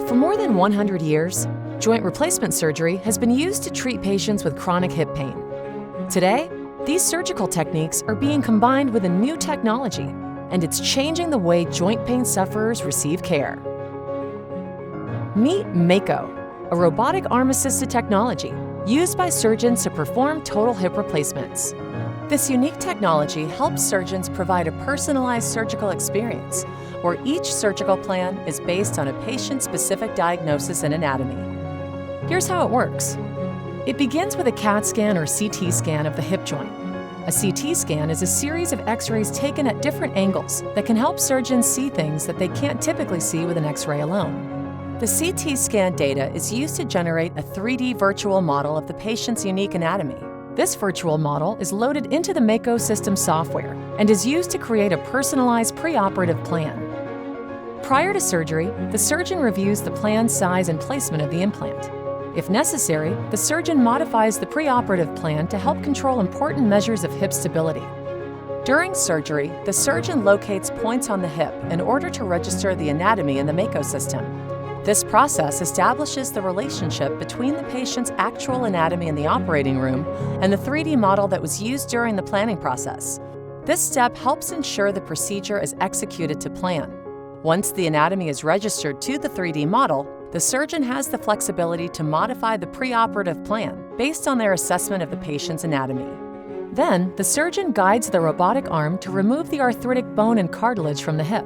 For more than 100 years, joint replacement surgery has been used to treat patients with chronic hip pain. Today, these surgical techniques are being combined with a new technology, and it's changing the way joint pain sufferers receive care. Meet Mako, a robotic arm-assisted technology used by surgeons to perform total hip replacements. This unique technology helps surgeons provide a personalized surgical experience where each surgical plan is based on a patient-specific diagnosis and anatomy. Here's how it works. It begins with a CAT scan or CT scan of the hip joint. A CT scan is a series of X-rays taken at different angles that can help surgeons see things that they can't typically see with an X-ray alone. The CT scan data is used to generate a 3D virtual model of the patient's unique anatomy. This virtual model is loaded into the Mako system software and is used to create a personalized preoperative plan. Prior to surgery, the surgeon reviews the plan size and placement of the implant. If necessary, the surgeon modifies the preoperative plan to help control important measures of hip stability. During surgery, the surgeon locates points on the hip in order to register the anatomy in the Mako system. This process establishes the relationship between the patient's actual anatomy in the operating room and the 3D model that was used during the planning process. This step helps ensure the procedure is executed to plan. Once the anatomy is registered to the 3D model, the surgeon has the flexibility to modify the preoperative plan based on their assessment of the patient's anatomy. Then, the surgeon guides the robotic arm to remove the arthritic bone and cartilage from the hip.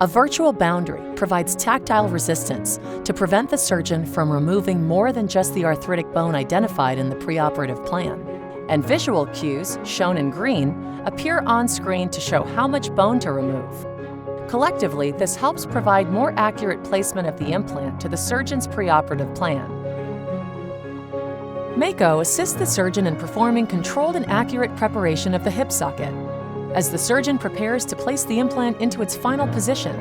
A virtual boundary provides tactile resistance to prevent the surgeon from removing more than just the arthritic bone identified in the preoperative plan. And visual cues, shown in green, appear on screen to show how much bone to remove. Collectively, this helps provide more accurate placement of the implant to the surgeon's preoperative plan. Mako assists the surgeon in performing controlled and accurate preparation of the hip socket. As the surgeon prepares to place the implant into its final position,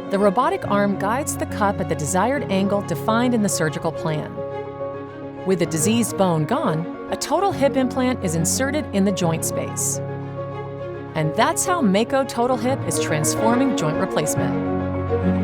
the robotic arm guides the cup at the desired angle defined in the surgical plan. With the diseased bone gone, a total hip implant is inserted in the joint space. And that's how Mako Total Hip is transforming joint replacement.